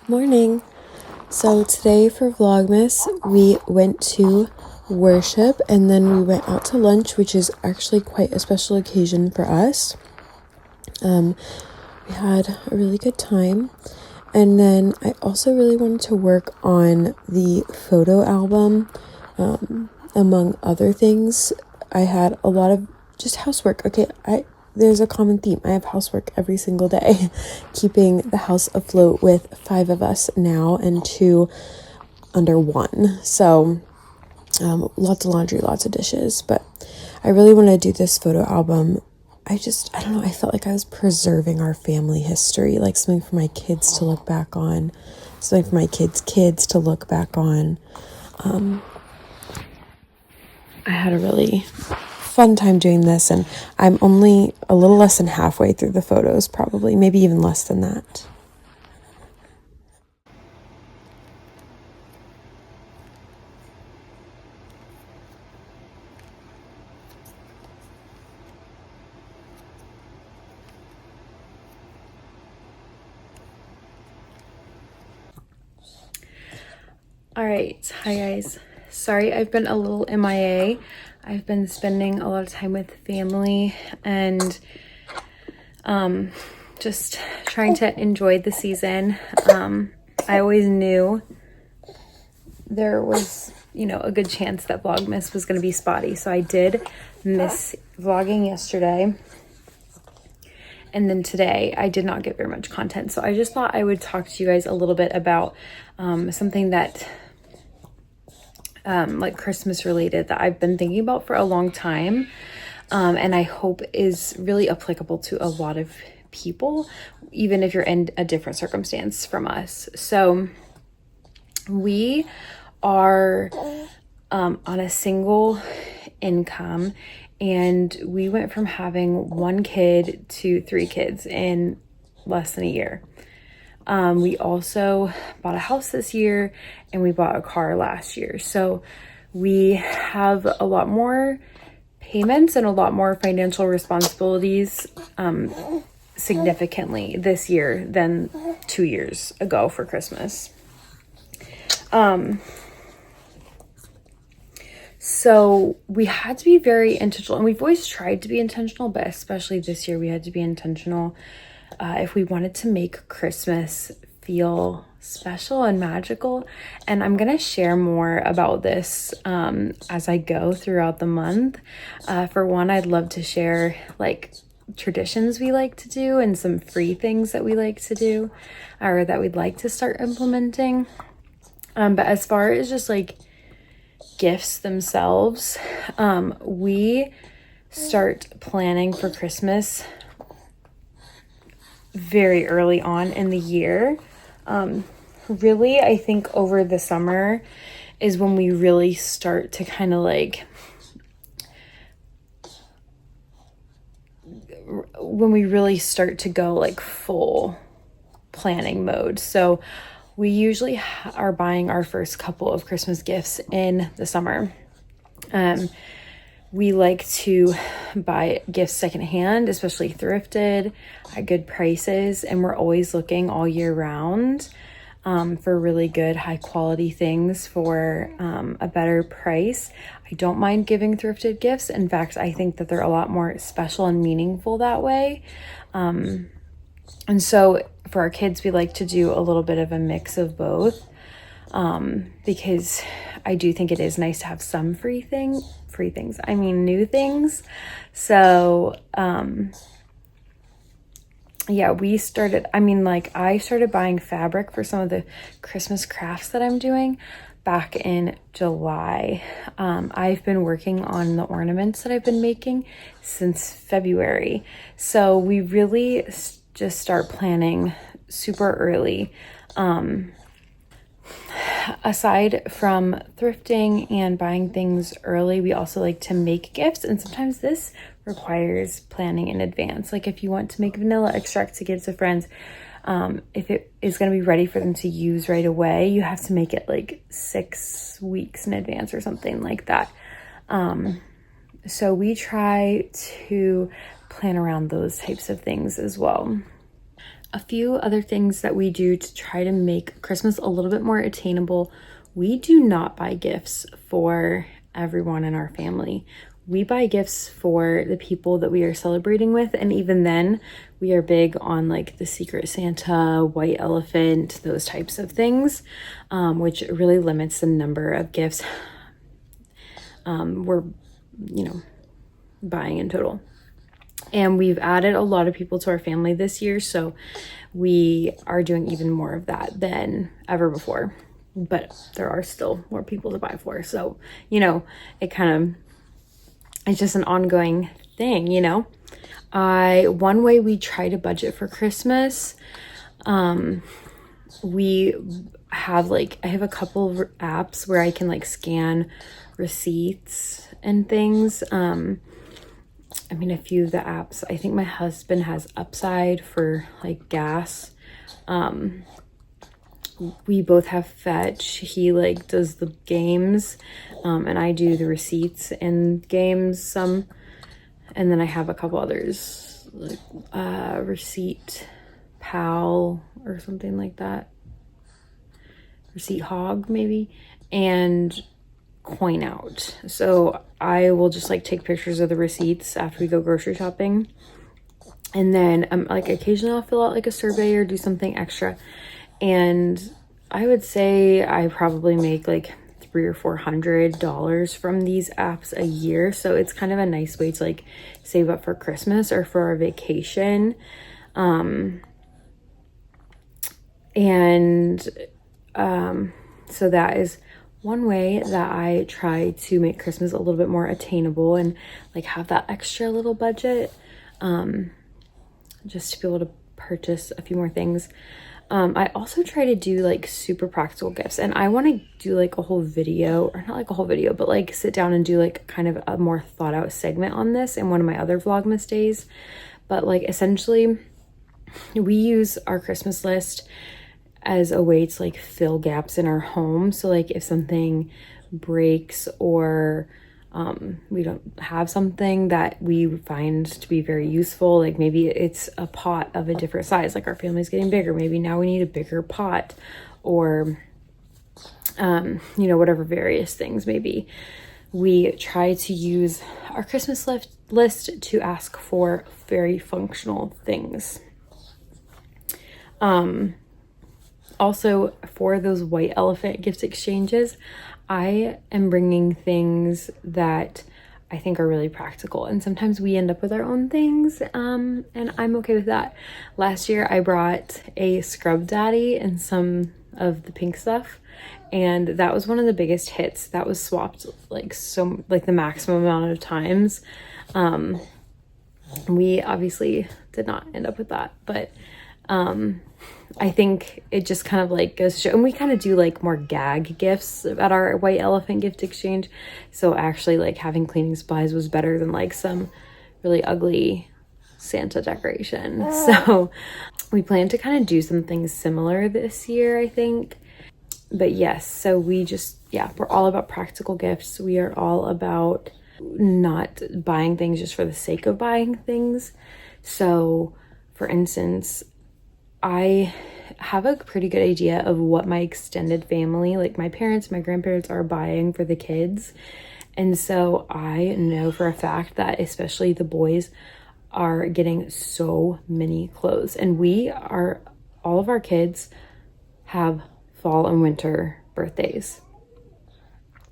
Morning. So today for Vlogmas, we went to worship and then we went out to lunch, which is actually quite a special occasion for us. We had a really good time. And then I also really wanted to work on the photo album, among other things. I had a lot of just housework. There's a common theme. I have housework every single day, keeping the house afloat with 5 of us now and 2 under 1. So lots of laundry, lots of dishes, but I really want to do this photo album. I don't know, I felt like I was preserving our family history, like something for my kids to look back on, something for my kids' to look back on. I had a really fun time doing this, and I'm only a little less than halfway through the photos, probably, maybe even less than that. All right, hi guys. Sorry, I've been a little MIA. I've been spending a lot of time with family and just trying to enjoy the season. I always knew there was, a good chance that Vlogmas was going to be spotty. So I did miss vlogging yesterday. And then today I did not get very much content. So I just thought I would talk to you guys a little bit about something that like Christmas related that I've been thinking about for a long time. And I hope is really applicable to a lot of people, even if you're in a different circumstance from us. So we are on a single income, and we went from having 1 kid to 3 kids in less than a year. We also bought a house this year and we bought a car last year. So we have a lot more payments and a lot more financial responsibilities significantly this year than 2 years ago for Christmas. So we had to be very intentional, and we've always tried to be intentional, but especially this year we had to be intentional if we wanted to make Christmas feel special and magical. And I'm gonna share more about this as I go throughout the month. For one, I'd love to share like traditions we like to do and some free things that we like to do or that we'd like to start implementing. But as far as just like gifts themselves, we start planning for Christmas very early on in the year. Really, I think over the summer is when we really start to kind of like, when we really start to go like full planning mode. So we usually are buying our first couple of Christmas gifts in the summer. We like to buy gifts secondhand, especially thrifted at good prices. And we're always looking all year round for really good, high quality things for a better price. I don't mind giving thrifted gifts. In fact, I think that they're a lot more special and meaningful that way. And so for our kids, we like to do a little bit of a mix of both, because I do think it is nice to have some new things. So, yeah, I started buying fabric for some of the Christmas crafts that I'm doing back in July. I've been working on the ornaments that I've been making since February. So we really just start planning super early. Aside from thrifting and buying things early, we also like to make gifts, and sometimes this requires planning in advance. Like if you want to make vanilla extract to give to friends, if it is going to be ready for them to use right away, you have to make it like 6 weeks in advance or something like that. So we try to plan around those types of things as well. A few other things that we do to try to make Christmas a little bit more attainable. We do not buy gifts for everyone in our family. We buy gifts for the people that we are celebrating with, and even then, we are big on like the Secret Santa, White Elephant, those types of things, which really limits the number of gifts we're, buying in total. And we've added a lot of people to our family this year, so we are doing even more of that than ever before. But there are still more people to buy for, so it kind of, it's just an ongoing thing. One way we try to budget for Christmas, we have I have a couple of apps where I can like scan receipts and things. A few of the apps, I think my husband has Upside for like gas. We both have Fetch. He does the games, and I do the receipts and games some. And then I have a couple others, like Receipt Pal or something like that. Receipt Hog maybe, and Coin Out. So I will just take pictures of the receipts after we go grocery shopping, and then occasionally I'll fill out a survey or do something extra. And I would say I probably make $300 or $400 from these apps a year. So it's kind of a nice way to save up for Christmas or for our vacation. So that is one way that I try to make Christmas a little bit more attainable and have that extra little budget, just to be able to purchase a few more things. I also try to do super practical gifts, and I want to do a whole video, or not a whole video, but sit down and do kind of a more thought out segment on this in one of my other Vlogmas days. But essentially we use our Christmas list as a way to fill gaps in our home. So if something breaks or we don't have something that we find to be very useful, maybe it's a pot of a different size, our family's getting bigger, maybe now we need a bigger pot, or whatever various things maybe, we try to use our Christmas list to ask for very functional things. Also, for those White Elephant gift exchanges, I am bringing things that I think are really practical, and sometimes we end up with our own things, and I'm okay with that. Last year I brought a Scrub Daddy and some of the pink stuff, and that was one of the biggest hits. That was swapped the maximum amount of times. We obviously did not end up with that, but I think it just kind of goes to show, and we kind of do more gag gifts at our White Elephant gift exchange. So actually having cleaning supplies was better than some really ugly Santa decoration. So we plan to kind of do something similar this year, I think. But yes, so we just, we're all about practical gifts. We are all about not buying things just for the sake of buying things. So for instance, I have a pretty good idea of what my extended family, my parents, my grandparents, are buying for the kids. And so I know for a fact that especially the boys are getting so many clothes. And all of our kids have fall and winter birthdays.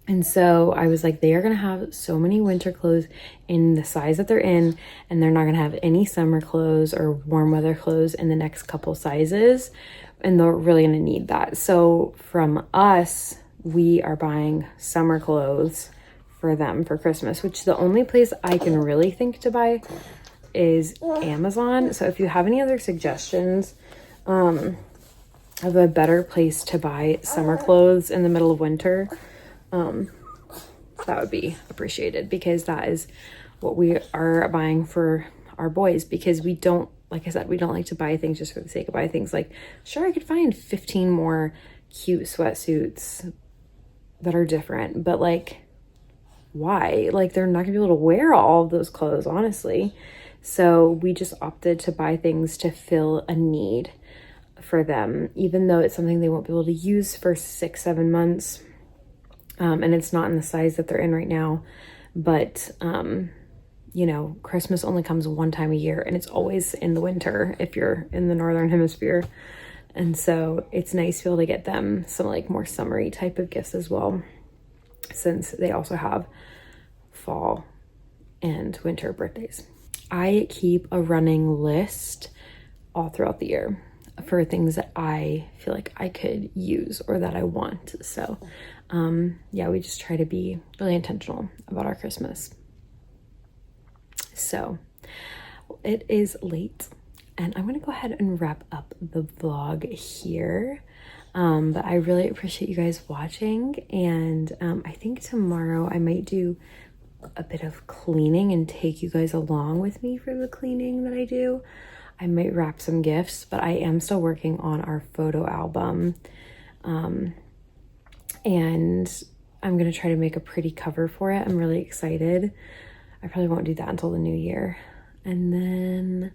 And so I was they are going to have so many winter clothes in the size that they're in, and they're not going to have any summer clothes or warm weather clothes in the next couple sizes, and they're really going to need that. So from us, we are buying summer clothes for them for Christmas, which the only place I can really think to buy is Amazon. So if you have any other suggestions of a better place to buy summer clothes in the middle of winter, that would be appreciated, because that is what we are buying for our boys, because we don't, like I said, we don't like to buy things just for the sake of buying things. Sure, I could find 15 more cute sweatsuits that are different, but why? They're not gonna be able to wear all of those clothes, honestly. So we just opted to buy things to fill a need for them, even though it's something they won't be able to use for 6-7 months. And it's not in the size that they're in right now. But, you know, Christmas only comes one time a year, and it's always in the winter if you're in the Northern Hemisphere. And so it's nice to be able to get them some like more summery type of gifts as well, since they also have fall and winter birthdays. I keep a running list all throughout the year for things that I feel like I could use or that I want. So yeah, we just try to be really intentional about our Christmas. So it is late, and I'm gonna go ahead and wrap up the vlog here. But I really appreciate you guys watching, and I think tomorrow I might do a bit of cleaning and take you guys along with me for the cleaning that I do. I might wrap some gifts, but I am still working on our photo album. And I'm gonna try to make a pretty cover for it. I'm really excited. I probably won't do that until the new year. And then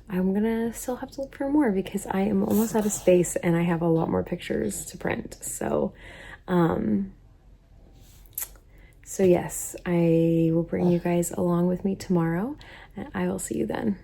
I'm gonna still have to look for more because I am almost out of space and I have a lot more pictures to print. So, so yes, I will bring you guys along with me tomorrow, and I will see you then.